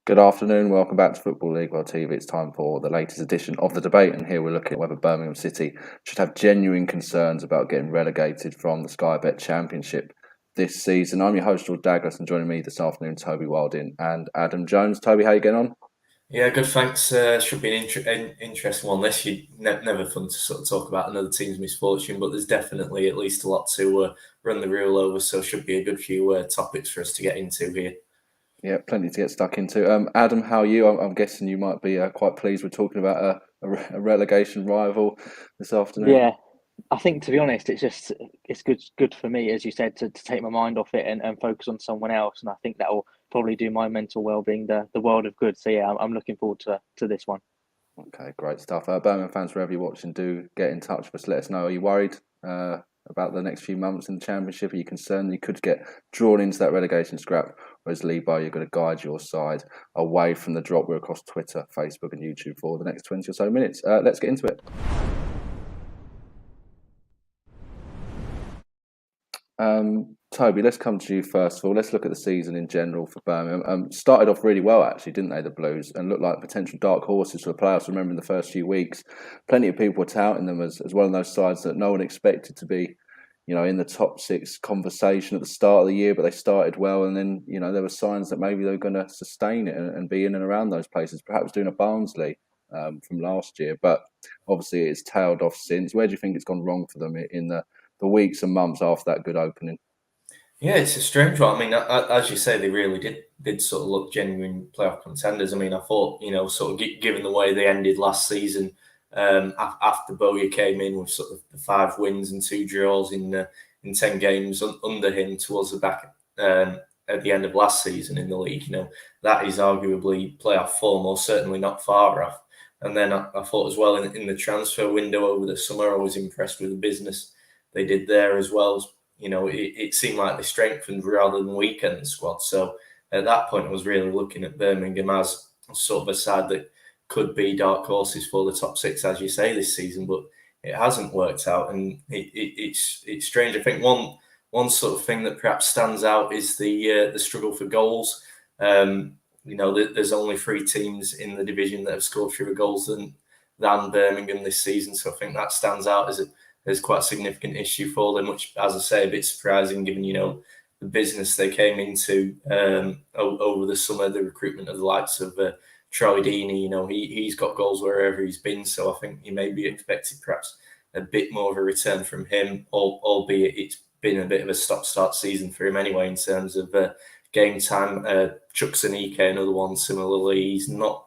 Good afternoon, welcome back to Football League World TV. It's time for the latest edition of the debate, and here we're looking at whether Birmingham City should have genuine concerns about getting relegated from the Sky Bet Championship this season. I'm your host, Dagless, and joining me this afternoon, Toby Wilding and Adam Jones. Toby, how you getting on? Yeah, good. Thanks. Should be an interesting one. This never fun to sort of talk about another team's misfortune, but there's definitely at least a lot to run the rule over. So should be a good few topics for us to get into here. Yeah, plenty to get stuck into. Adam, how are you? I'm guessing you might be quite pleased we're talking about a relegation rival this afternoon. Yeah, I think to be honest, it's good for me, as you said, to take my mind off it and focus on someone else. And I think that will probably do my mental well-being the world of good. So yeah, I'm looking forward to this one. Okay, great stuff. Birmingham fans, wherever you're watching, do get in touch with us. Let us know. Are you worried about the next few months in the Championship? Are you concerned you could get drawn into that relegation scrap? Or is Lebo, you're going to guide your side away from the drop? We're across Twitter, Facebook and YouTube for the next 20 or so minutes. Let's get into it. Toby, let's come to you first of all. Let's look at the season in general for Birmingham. Started off really well, actually, didn't they, the Blues, and looked like potential dark horses for the playoffs. Remember in the first few weeks, plenty of people were touting them as one of those sides that no one expected to be, in the top six conversation at the start of the year, but they started well, and then, there were signs that maybe they were going to sustain it and be in and around those places, perhaps doing a Barnsley from last year. But obviously it's tailed off since. Where do you think it's gone wrong for them in the weeks and months after that good opening? Yeah, it's a strange one. I mean, as you say, they really did sort of look genuine playoff contenders. I mean, I thought, sort of given the way they ended last season, after Bowyer came in with sort of the 5 wins and 2 draws in 10 games under him towards the back at the end of last season in the league, that is arguably playoff form, or certainly not far off. And then I thought as well in the transfer window over the summer, I was impressed with the business they did there as well. It seemed like they strengthened rather than weakened the squad. So at that point, I was really looking at Birmingham as sort of a side that could be dark horses for the top 6, as you say, this season. But it hasn't worked out, and it's strange. I think one sort of thing that perhaps stands out is the struggle for goals. There's only 3 teams in the division that have scored fewer goals than Birmingham this season. So I think that stands out as quite a significant issue for them, which, as I say, a bit surprising given, the business they came into over the summer, the recruitment of the likes of Troy Deeney. He's got goals wherever he's been. So I think you may be expected perhaps a bit more of a return from him, albeit it's been a bit of a stop-start season for him anyway in terms of game time. Chuck Sanike, another one, similarly, he's not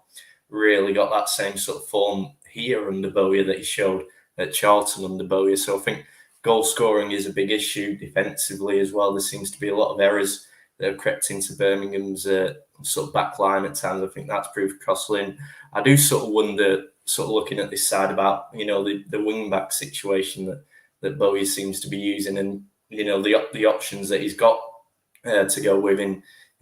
really got that same sort of form here under Bowyer that he showed at Charlton under Bowyer. So I think goal scoring is a big issue defensively as well. There seems to be a lot of errors that have crept into Birmingham's sort of back line at times. I think that's proved costly. I do sort of wonder, sort of looking at this side, about, the wing back situation that Bowyer seems to be using, and, the options that he's got to go with in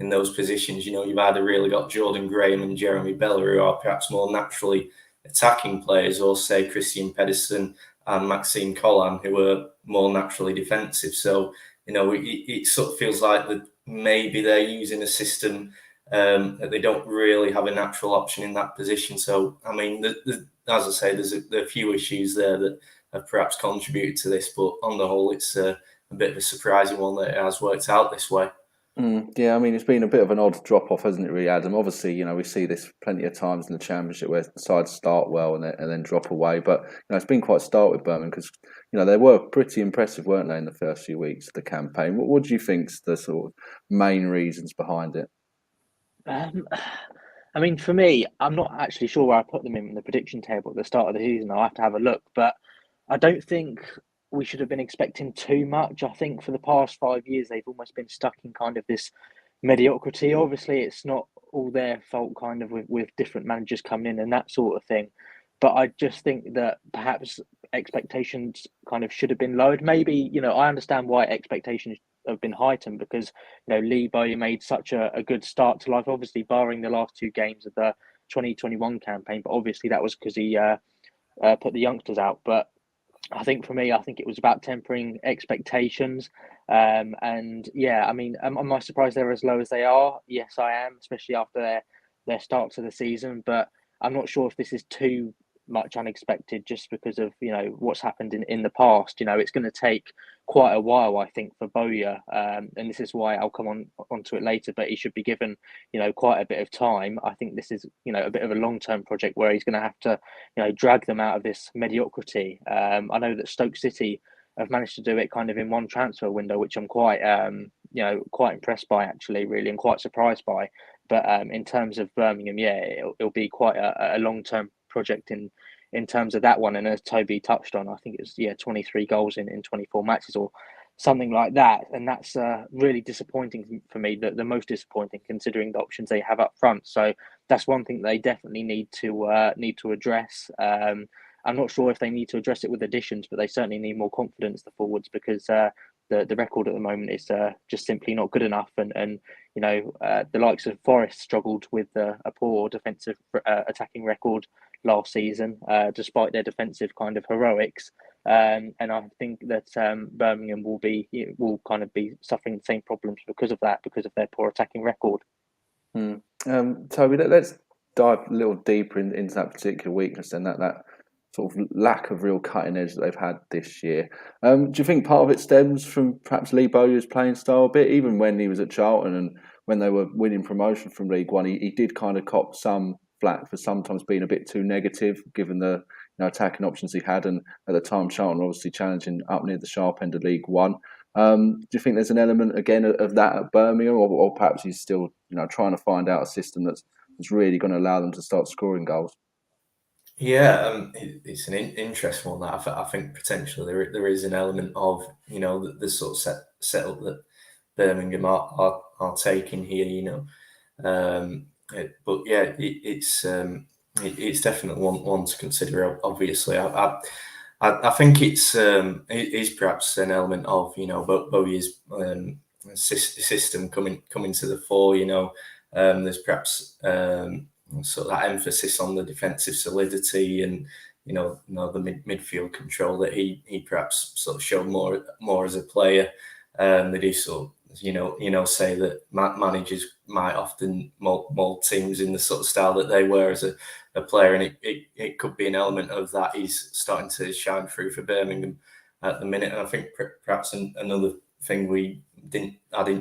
those positions. You've either really got Jordan Graham and Jeremy Bella, who are perhaps more naturally attacking players, or say Christian Pedersen and Maxime Collan, who are more naturally defensive. So, it sort of feels like that maybe they're using a system that they don't really have a natural option in that position. So, I mean, as I say, there are a few issues there that have perhaps contributed to this, but on the whole, it's a bit of a surprising one that it has worked out this way. Yeah, I mean, it's been a bit of an odd drop-off, hasn't it, really, Adam? Obviously, we see this plenty of times in the Championship where sides start well and then drop away. But, it's been quite stark with Birmingham because, they were pretty impressive, weren't they, in the first few weeks of the campaign? What do you think's the sort of main reasons behind it? I mean, for me, I'm not actually sure where I put them in the prediction table at the start of the season. I'll have to have a look, but I don't think we should have been expecting too much. I think for the past 5 years, they've almost been stuck in kind of this mediocrity. Obviously, it's not all their fault, kind of with different managers coming in and that sort of thing. But I just think that perhaps expectations kind of should have been lowered. Maybe, I understand why expectations have been heightened because, Lebo made such a good start to life, obviously barring the last 2 games of the 2021 campaign. But obviously that was because he put the youngsters out. But I think for me, I think it was about tempering expectations. And yeah, I mean, am I surprised they're as low as they are? Yes, I am, especially after their start to the season, but I'm not sure if this is too much unexpected just because of what's happened in the past. It's going to take quite a while, I think, for Bowyer, and this is why I'll come onto it later. But he should be given quite a bit of time. I think this is a bit of a long-term project where he's going to have to drag them out of this mediocrity. I know that Stoke City have managed to do it kind of in one transfer window, which I'm quite quite impressed by, actually, really, and quite surprised by. But in terms of Birmingham, yeah, it'll be quite a long-term project in terms of that one. And as Toby touched on, I think it's 23 goals in 24 matches or something like that. And that's really disappointing for me, the most disappointing considering the options they have up front. So that's one thing they definitely need to address. I'm not sure if they need to address it with additions, but they certainly need more confidence, the forwards, because the record at the moment is just simply not good enough. And the likes of Forest struggled with a poor defensive attacking record last season, despite their defensive kind of heroics. And I think that Birmingham will kind of be suffering the same problems because of that, because of their poor attacking record. Toby, let's dive a little deeper into that particular weakness and that sort of lack of real cutting edge that they've had this year. Do you think part of it stems from perhaps Lee Bowyer's playing style a bit? Even when he was at Charlton and when they were winning promotion from League One, he did kind of cop some flack for sometimes being a bit too negative, given the attacking options he had. And at the time, Charlton were obviously challenging up near the sharp end of League One. Do you think there's an element again of that at Birmingham, or perhaps he's still trying to find out a system that's really going to allow them to start scoring goals? Yeah, it's an interesting one. That I think potentially there is an element of the sort of setup that Birmingham are taking here. But yeah, it's definitely one to consider. Obviously, I think it is perhaps an element of Bowyer's system coming to the fore. There's perhaps sort of that emphasis on the defensive solidity and the midfield control that he perhaps sort of showed more as a player. They do sort of say that managers might often mold teams in the sort of style that they were as a player, and it could be an element of that. He's starting to shine through for Birmingham at the minute, and I think perhaps another thing we didn't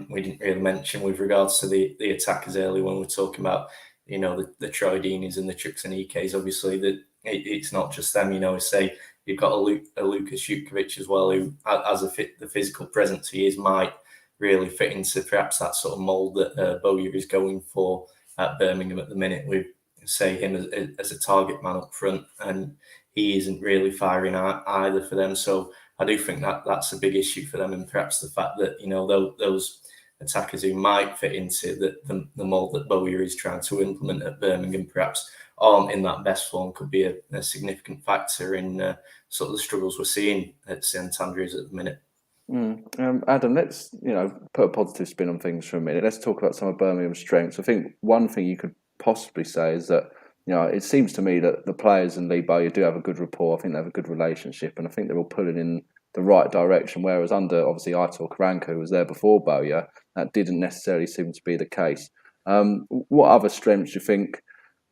really mention with regards to the attackers earlier when we're talking about the Troy Deeneys and the Chukwuemekes. Obviously, that it's not just them. Say you've got a Lucas Jutkovic as well, who, as the physical presence he is, might really fit into perhaps that sort of mould that Bowyer is going for at Birmingham at the minute. We say him as a target man up front, and he isn't really firing either for them. So I do think that that's a big issue for them, and perhaps the fact that those attackers who might fit into the mould that Bowyer is trying to implement at Birmingham perhaps aren't in that best form could be a significant factor in sort of the struggles we're seeing at St Andrews at the minute. Adam, let's put a positive spin on things for a minute. Let's talk about some of Birmingham's strengths. I think one thing you could possibly say is that it seems to me that the players and Lee Bowyer do have a good rapport. I think they have a good relationship, and I think they're all pulling in the right direction. Whereas under obviously Aitor Karanka, who was there before Bowyer, that didn't necessarily seem to be the case. What other strengths do you think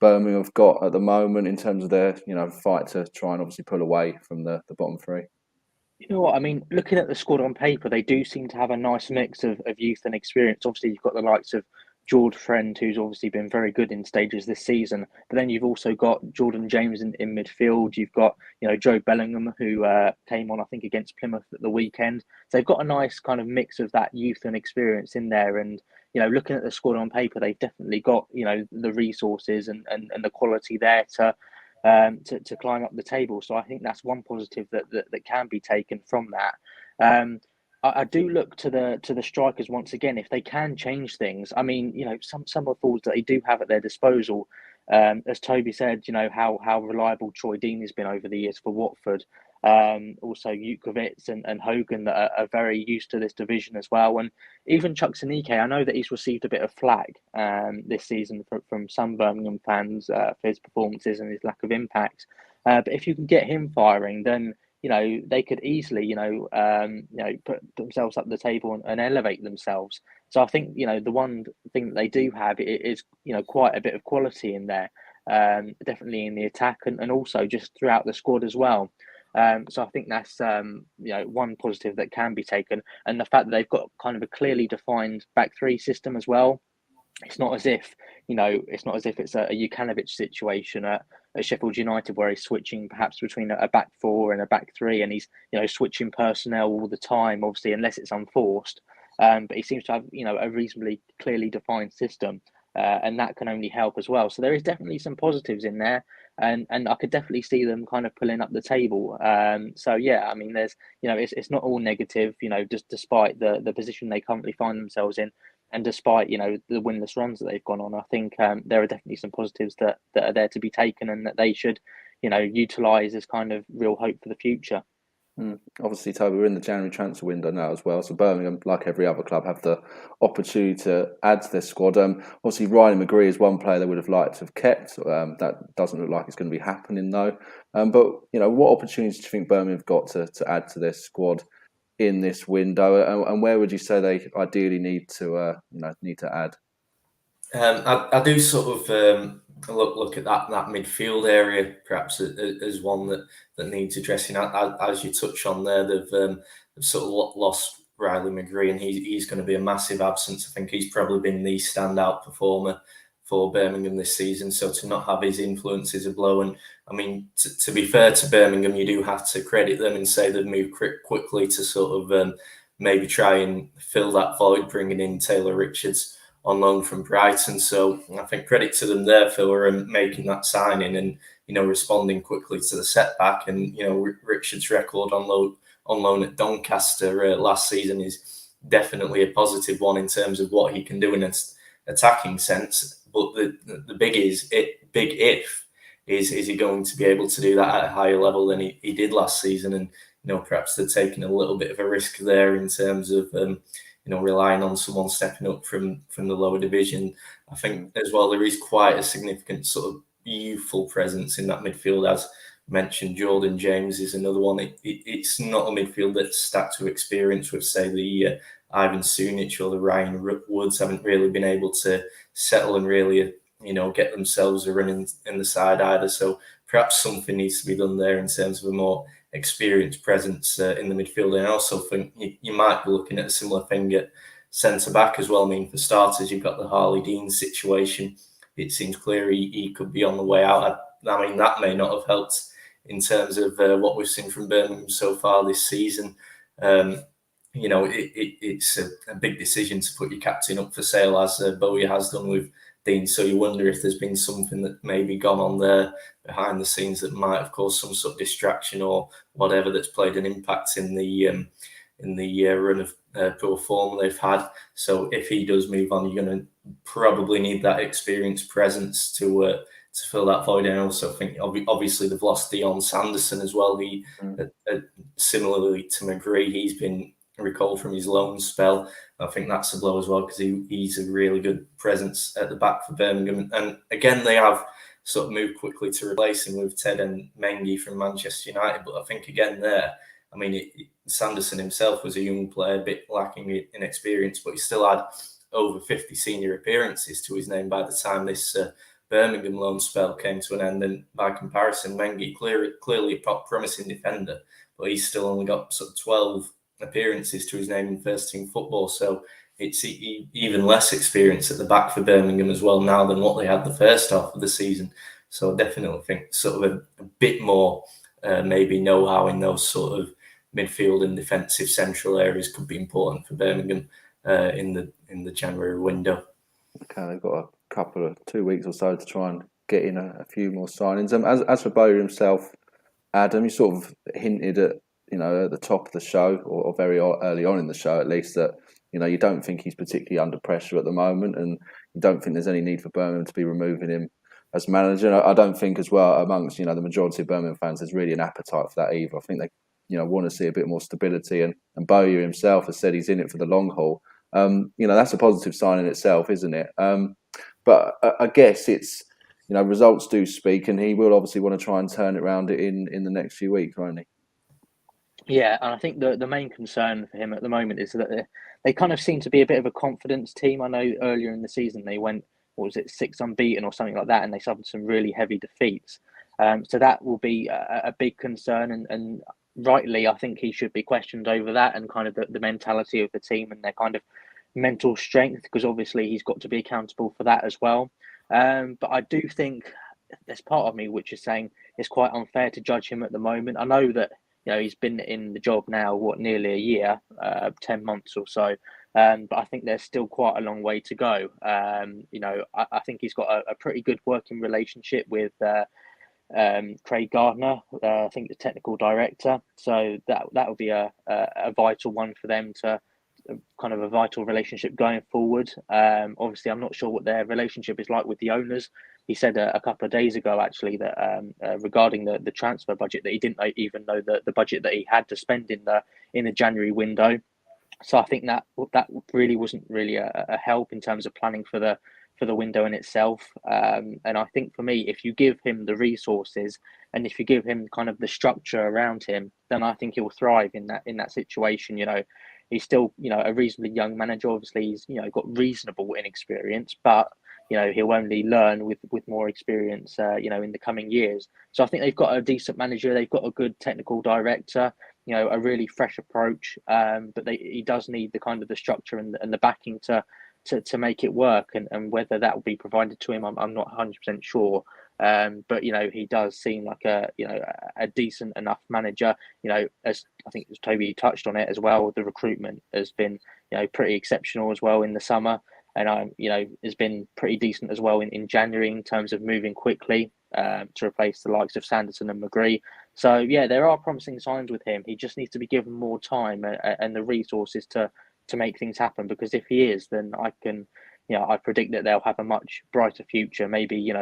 Birmingham have got at the moment in terms of their fight to try and obviously pull away from the bottom three? You know what I mean? Looking at the squad on paper, they do seem to have a nice mix of youth and experience. Obviously, you've got the likes of George Friend, who's obviously been very good in stages this season. But then you've also got Jordan James in midfield. You've got Joe Bellingham, who came on I think against Plymouth at the weekend. So they've got a nice kind of mix of that youth and experience in there. And looking at the squad on paper, they've definitely got the resources and the quality there to climb up the table. So I think that's one positive that can be taken from that. I do look to the strikers once again if they can change things. I mean, some of the forwards that they do have at their disposal. As Toby said, how reliable Troy Deeney has been over the years for Watford. Also Jutkovic and Hogan that are very used to this division as well. And even Chukwuemeke, I know that he's received a bit of flack this season from some Birmingham fans for his performances and his lack of impact. But if you can get him firing, then they could easily put themselves up the table and elevate themselves. So I think, the one thing that they do have is, quite a bit of quality in there, definitely in the attack and also just throughout the squad as well. So I think that's one positive that can be taken, and the fact that they've got kind of a clearly defined back three system as well. It's not as if it's a Jukanovic situation at Sheffield United where he's switching perhaps between a back four and a back three, and he's switching personnel all the time, obviously unless it's unforced. But he seems to have a reasonably clearly defined system, and that can only help as well. So there is definitely some positives in there, and I could definitely see them kind of pulling up the table. So yeah, I mean, there's it's not all negative, just despite the position they currently find themselves in. And despite the winless runs that they've gone on, I think there are definitely some positives that are there to be taken, and that they should utilise as kind of real hope for the future. Obviously, Toby, we're in the January transfer window now as well. So Birmingham, like every other club, have the opportunity to add to their squad. Obviously, Ryan McGree is one player they would have liked to have kept. That doesn't look like it's going to be happening though. But what opportunities do you think Birmingham have got to add to their squad in this window, and where would you say they ideally need to add? I do sort of look at that midfield area perhaps as one that needs addressing. As you touch on there, they've sort of lost Riley McGree, and he's going to be a massive absence. I think he's probably been the standout performer for Birmingham this season. So to not have his influence is a blow. And I mean, to be fair to Birmingham, you do have to credit them and say they've moved quickly to sort of maybe try and fill that void, bringing in Taylor Richards on loan from Brighton. So I think credit to them there for making that signing and responding quickly to the setback. And Richards' record on loan at Doncaster last season is definitely a positive one in terms of what he can do in an attacking sense. But the big if is he going to be able to do that at a higher level than he did last season? And perhaps they're taking a little bit of a risk there in terms of relying on someone stepping up from the lower division. I think as well there is quite a significant sort of youthful presence in that midfield. As mentioned, Jordan James is another one. It's not a midfield that's stacked with experience with, say, the Ivan Sunic or the Ryan Woods haven't really been able to settle and really get themselves a run in the side either. So perhaps something needs to be done there in terms of a more experienced presence in the midfield. And I also think you might be looking at a similar thing at centre back as well. I mean, for starters, you've got the Harley Dean situation. It seems clear he could be on the way out. I mean, that may not have helped in terms of what we've seen from Birmingham so far this season. It's a big decision to put your captain up for sale, as Bowyer has done with Dean. So you wonder if there's been something that maybe gone on there behind the scenes that might have caused some sort of distraction or whatever that's played an impact in the run of poor form they've had. So if he does move on, you're going to probably need that experienced presence to fill that void. And I also think obviously they've lost Dion Sanderson as well. He similarly to McGree, he's been recalled from his loan spell. I think that's a blow as well because he's a really good presence at the back for Birmingham. And again, they have sort of moved quickly to replace him with Ted and Mengi from Manchester United. But I think again there, I mean, Sanderson himself was a young player, a bit lacking in experience, but he still had over 50 senior appearances to his name by the time this Birmingham loan spell came to an end. And by comparison, Mengi clearly a promising defender, but he's still only got sort of 12 appearances to his name in first team football. So it's even less experience at the back for Birmingham as well now than what they had the first half of the season. So I definitely think sort of a bit more maybe know-how in those sort of midfield and defensive central areas could be important for Birmingham in the January window. Okay, they've got a couple of 2 weeks or so to try and get in a few more signings. As for Bowyer himself, Adam, you sort of hinted at at the top of the show, or very early on in the show at least, that you don't think he's particularly under pressure at the moment, and you don't think there's any need for Birmingham to be removing him as manager. I don't think as well amongst the majority of Birmingham fans there's really an appetite for that either. I think they want to see a bit more stability, and Bowyer himself has said he's in it for the long haul. That's a positive sign in itself, isn't it? But I guess it's results do speak, and he will obviously want to try and turn it around in the next few weeks, won't he? Yeah, and I think the main concern for him at the moment is that they kind of seem to be a bit of a confidence team. I know earlier in the season they went, what was it, 6 unbeaten or something like that, and they suffered some really heavy defeats. So that will be a big concern, and rightly, I think he should be questioned over that and kind of the mentality of the team and their kind of mental strength, because obviously he's got to be accountable for that as well. But I do think there's part of me which is saying it's quite unfair to judge him at the moment. I know that he's been in the job now nearly a year, 10 months or so. But I think there's still quite a long way to go. I think he's got a pretty good working relationship with Craig Gardner, I think the technical director. So that would be a vital one for them to kind of a vital relationship going forward. Obviously, I'm not sure what their relationship is like with the owners. He said a couple of days ago, actually, that regarding the transfer budget, that he didn't even know the budget that he had to spend in the January window. So I think that really wasn't really a help in terms of planning for the window in itself. And I think for me, if you give him the resources and if you give him kind of the structure around him, then I think he'll thrive in that situation. He's still a reasonably young manager. Obviously, he's got reasonable inexperience, but he'll only learn with more experience in the coming years. So I think they've got a decent manager. They've got a good technical director. A really fresh approach. But he does need the kind of the structure and the backing to make it work, and whether that will be provided to him, I'm not 100% sure. But he does seem like a decent enough manager. As I think as Toby touched on it as well, the recruitment has been pretty exceptional as well in the summer, and has been pretty decent as well in January in terms of moving quickly to replace the likes of Sanderson and McGree. So yeah, there are promising signs with him. He just needs to be given more time and the resources to make things happen. Because if he is, then I predict that they'll have a much brighter future. Maybe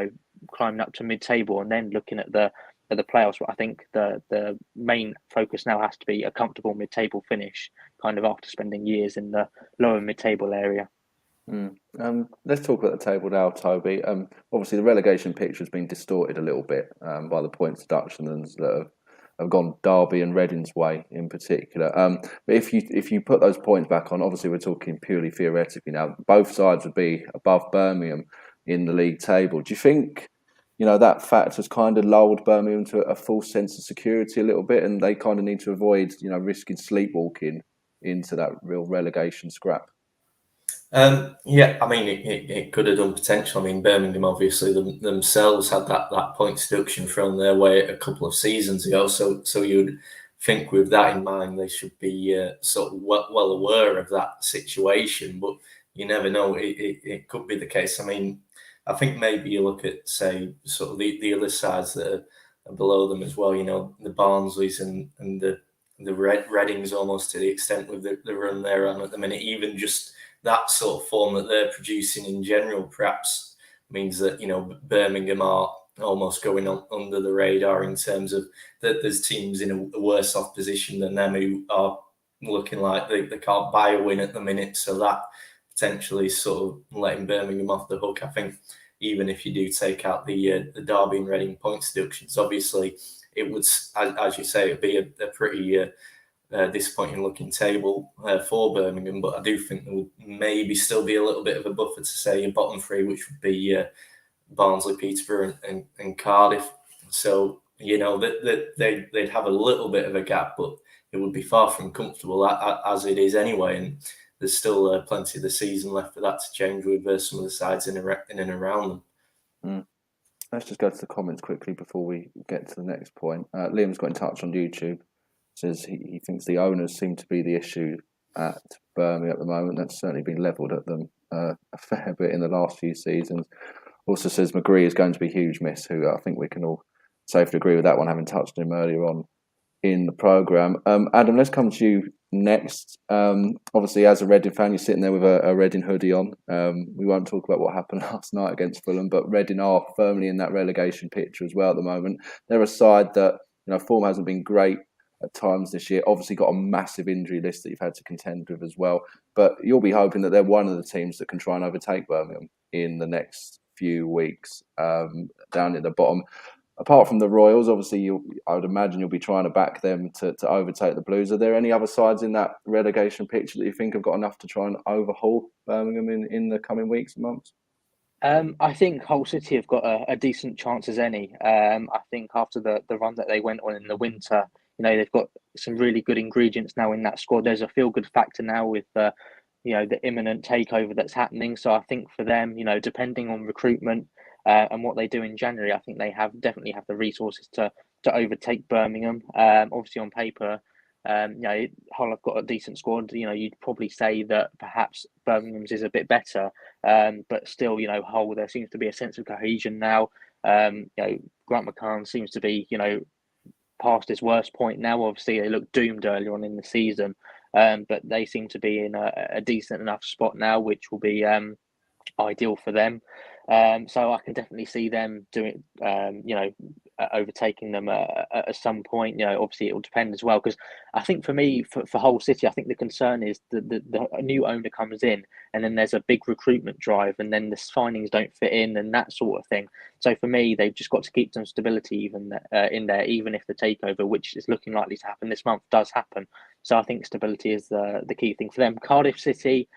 climbing up to mid-table and then looking at the playoffs. But I think the main focus now has to be a comfortable mid-table finish, kind of after spending years in the lower mid-table area. Let's talk about the table now, Toby. Obviously, the relegation picture has been distorted a little bit by the points deductions that have gone Derby and Reading's way in particular. But if you put those points back on, obviously we're talking purely theoretically now. Both sides would be above Birmingham in the league table. Do you think that fact has kind of lulled Birmingham to a false sense of security a little bit, and they kind of need to avoid risking sleepwalking into that real relegation scrap? Yeah, I mean, it could have done potential. I mean, Birmingham obviously themselves had that points deduction from their way a couple of seasons ago. So you'd think with that in mind, they should be sort of well aware of that situation. But you never know; it could be the case. I mean, I think maybe you look at, say, sort of the other sides that are below them as well. The Barnsleys and the Readings, almost to the extent with the run they're on at the minute. Even just that sort of form that they're producing in general perhaps means that Birmingham are almost going on under the radar in terms of that there's teams in a worse off position than them who are looking like they can't buy a win at the minute. So that potentially is sort of letting Birmingham off the hook. I think even if you do take out the Derby and Reading points deductions, obviously it would, as you say, it'd be a pretty disappointing looking table for Birmingham, but I do think there would maybe still be a little bit of a buffer to say a bottom three, which would be Barnsley, Peterborough and Cardiff. So that they'd have a little bit of a gap, but it would be far from comfortable as it is anyway, and there's still plenty of the season left for that to change with some of the sides in and around them. Let's just go to the comments quickly before we get to the next point. Liam's got in touch on YouTube. Says he thinks the owners seem to be the issue at Birmingham at the moment. That's certainly been levelled at them a fair bit in the last few seasons. Also says McGree is going to be a huge miss, who I think we can all safely agree with that one, having touched him earlier on in the programme. Adam, let's come to you next. Obviously, as a Reading fan, you're sitting there with a Reading hoodie on. We won't talk about what happened last night against Fulham, but Reading are firmly in that relegation picture as well at the moment. They're a side that form hasn't been great at times this year. Obviously got a massive injury list that you've had to contend with as well. But you'll be hoping that they're one of the teams that can try and overtake Birmingham in the next few weeks down at the bottom. apart from the Royals, obviously, I would imagine you'll be trying to back them to overtake the Blues. Are there any other sides in that relegation picture that you think have got enough to try and overhaul Birmingham in the coming weeks and months? I think Hull City have got a decent chance as any. I think after the run that they went on in the winter, they've got some really good ingredients now in that squad. There's a feel good factor now with the imminent takeover that's happening. So I think for them, depending on recruitment and what they do in January, I think they definitely have the resources to overtake Birmingham. Obviously on paper, Hull have got a decent squad. You'd probably say that perhaps Birmingham's is a bit better, but still, Hull, there seems to be a sense of cohesion now. Grant McCann seems to be, past his worst point now. Obviously, they looked doomed earlier on in the season, but they seem to be in a decent enough spot now, which will be ideal for them. So I can definitely see them doing, overtaking them at some point. Obviously it will depend as well, because I think for me, for Hull City, I think the concern is the new owner comes in and then there's a big recruitment drive and then the signings don't fit in and that sort of thing. So for me, they've just got to keep some stability even in there, even if the takeover, which is looking likely to happen this month, does happen. So I think stability is the key thing for them. Cardiff City,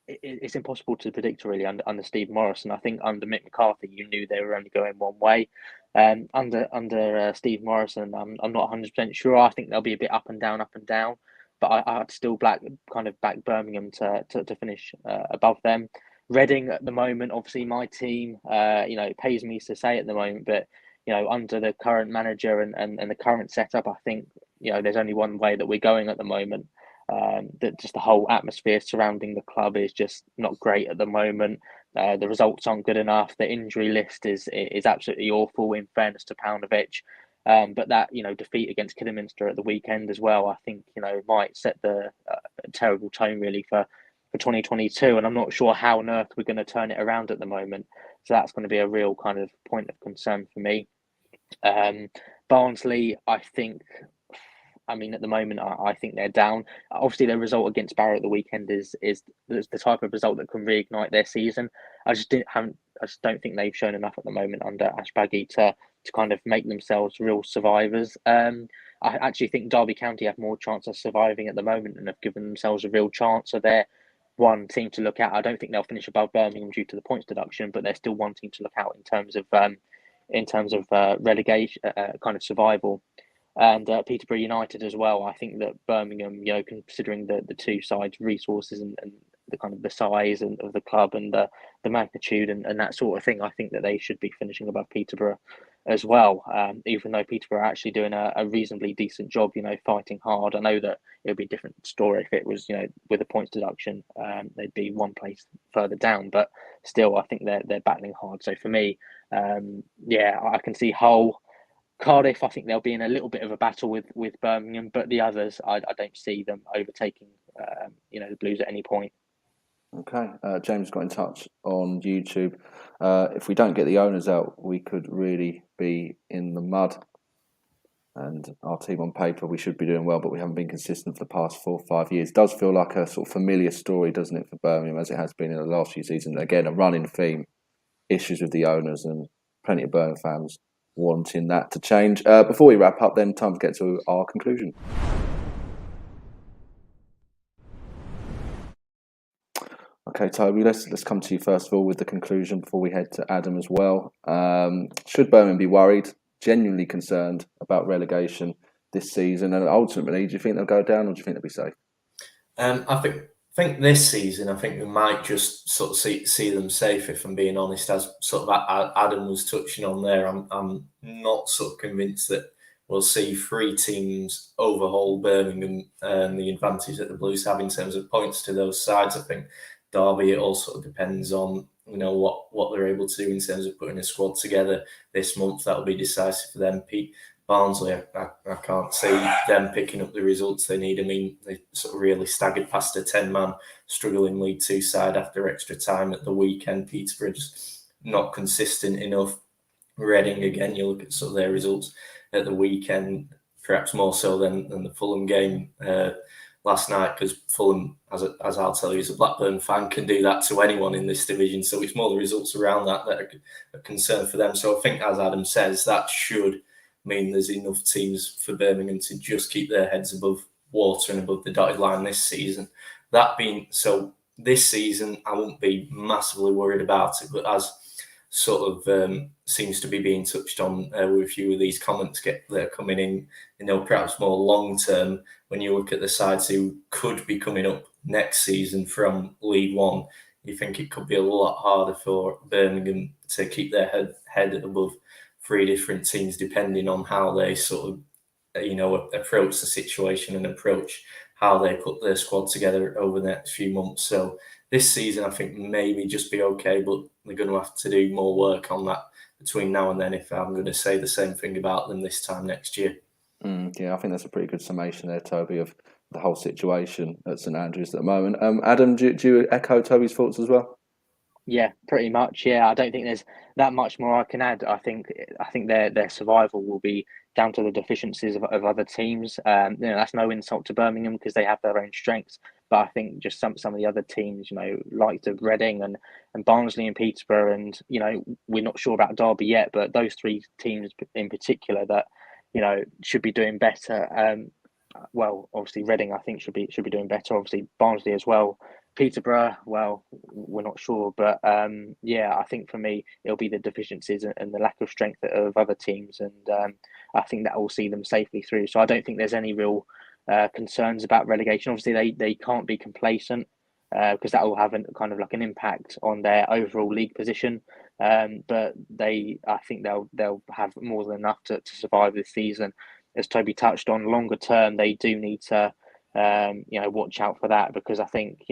it's impossible to predict really under Steve Morrison. I think under Mick McCarthy, you knew they were only going one way. Under Steve Morrison, I'm not 100% sure. I think they'll be a bit up and down. But I'd still back Birmingham to finish above them. Reading at the moment, obviously my team. It pays me to say at the moment, but under the current manager and the current setup, I think there's only one way that we're going at the moment. That just the whole atmosphere surrounding the club is just not great at the moment. The results aren't good enough. The injury list is absolutely awful, in fairness to Paunovic. But that defeat against Kidderminster at the weekend as well, I think might set the terrible tone really for 2022. And I'm not sure how on earth we're going to turn it around at the moment. So that's going to be a real kind of point of concern for me. Barnsley, I think. At the moment, I think they're down. Obviously, their result against Barrow at the weekend is the type of result that can reignite their season. I just don't think they've shown enough at the moment under Ashbaggy to kind of make themselves real survivors. I actually think Derby County have more chance of surviving at the moment and have given themselves a real chance. So they're one team to look at. I don't think they'll finish above Birmingham due to the points deduction, but they're still one team to look out in terms of relegation, kind of survival. And Peterborough United as well. I think that Birmingham, considering the two sides' resources and the kind of the size of the club and the magnitude and that sort of thing, I think that they should be finishing above Peterborough as well. Even though Peterborough are actually doing a reasonably decent job, fighting hard. I know that it would be a different story if it was, with a points deduction, they'd be one place further down. But still, I think they're battling hard. So for me, I can see Hull. Cardiff, I think they'll be in a little bit of a battle with Birmingham, but the others, I don't see them overtaking, the Blues at any point. Okay, James got in touch on YouTube. If we don't get the owners out, we could really be in the mud. And our team on paper, we should be doing well, but we haven't been consistent for the past 4 or 5 years. It does feel like a sort of familiar story, doesn't it, for Birmingham, as it has been in the last few seasons. Again, a running theme, issues with the owners and plenty of Birmingham fans wanting that to change. Before we wrap up then, time to get to our conclusion. Okay, Toby, let's come to you first of all with the conclusion before we head to Adam as well. Should Birmingham be worried, genuinely concerned about relegation this season? And ultimately, do you think they'll go down or do you think they'll be safe? I think this season, I think we might just sort of see them safe, if I'm being honest. As sort of Adam was touching on there, I'm not sort of convinced that we'll see 3 teams overhaul Birmingham and the advantage that the Blues have in terms of points to those sides. I think Derby, it all sort of depends on what they're able to do in terms of putting a squad together this month. That'll be decisive for them. Barnsley, I can't see them picking up the results they need. I mean, they sort of really staggered past a 10-man struggling League 2 side after extra time at the weekend. Peterborough just not consistent enough. Reading, again, you look at sort of their results at the weekend, perhaps more so than the Fulham game last night, because Fulham, as I'll tell you, as a Blackburn fan, can do that to anyone in this division. So it's more the results around that are a concern for them. So I think, as Adam says, that should mean there's enough teams for Birmingham to just keep their heads above water and above the dotted line this season. That being so, this season I won't be massively worried about it, but as sort of seems to be being touched on with a few of these comments that are coming in, perhaps more long term, when you look at the sides who could be coming up next season from League One, you think it could be a lot harder for Birmingham to keep their head above three different teams, depending on how they sort of approach the situation and approach how they put their squad together over the next few months. So this season, I think maybe just be okay, but they're going to have to do more work on that between now and then if I'm going to say the same thing about them this time next year. Yeah, I think that's a pretty good summation there, Toby, of the whole situation at St Andrews at the moment. Adam, do you echo Toby's thoughts as well? Yeah, pretty much. Yeah, I don't think there's that much more I can add. I think their survival will be down to the deficiencies of other teams. That's no insult to Birmingham because they have their own strengths. But I think just some of the other teams, like the Reading and Barnsley and Peterborough, and we're not sure about Derby yet, but those three teams in particular that should be doing better. Well, obviously Reading I think should be doing better. Obviously Barnsley as well. Peterborough, well, we're not sure, but I think for me it'll be the deficiencies and the lack of strength of other teams, and I think that will see them safely through. So I don't think there's any real concerns about relegation. Obviously, they can't be complacent because that will have kind of like an impact on their overall league position. But I think they'll have more than enough to survive this season. As Toby touched on, longer term, they do need to watch out for that, because I think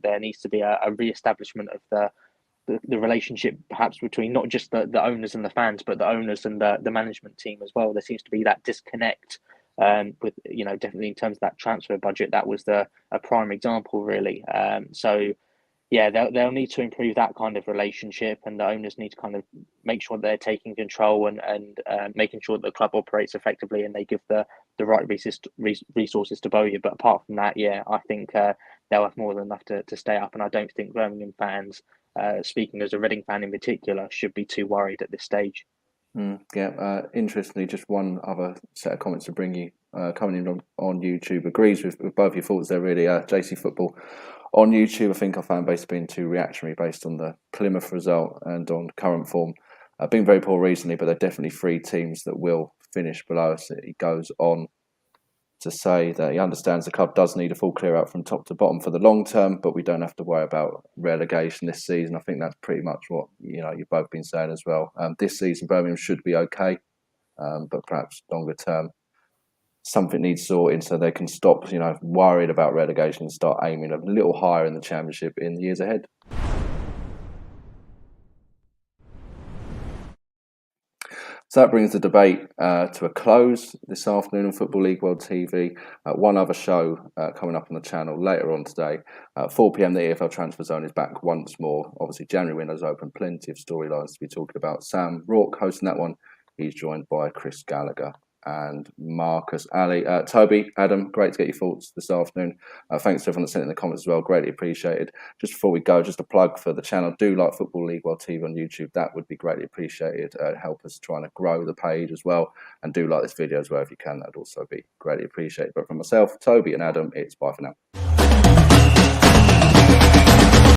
there needs to be a re-establishment of the relationship, perhaps between not just the owners and the fans, but the owners and the management team as well. There seems to be that disconnect with definitely in terms of that transfer budget. That was a prime example, really. So yeah, they'll need to improve that kind of relationship, and the owners need to kind of make sure they're taking control and making sure that the club operates effectively and they give the right resources to Bowyer. But apart from that, yeah, I think they'll have more than enough to stay up, and I don't think Birmingham fans, speaking as a Reading fan in particular, should be too worried at this stage. Interestingly, just one other set of comments to bring you coming in on YouTube. Agrees with both your thoughts there, really. JC Football on YouTube, I think our fan base has been too reactionary based on the Plymouth result and on current form. Been very poor recently, but there are definitely three teams that will finish below us. He goes on to say that he understands the club does need a full clear out from top to bottom for the long term, but we don't have to worry about relegation this season. I think that's pretty much what you've both been saying as well. This season, Birmingham should be okay, but perhaps longer term, something needs sorting so they can stop, worried about relegation and start aiming a little higher in the Championship in the years ahead. So that brings the debate to a close this afternoon on Football League World TV. One other show coming up on the channel later on today. 4 p.m, the EFL Transfer Zone is back once more. Obviously, January windows open, plenty of storylines to be talking about. Sam Rourke hosting that one. He's joined by Chris Gallagher and Marcus Ali. Toby, Adam, great to get your thoughts this afternoon. Thanks to everyone that sent in the comments as well, greatly appreciated. Just before we go, just a plug for the channel. Do like Football League World TV on YouTube. That would be greatly appreciated. Help us trying to grow the page as well. And do like this video as well if you can. That'd also be greatly appreciated. But from myself, Toby and Adam, it's bye for now.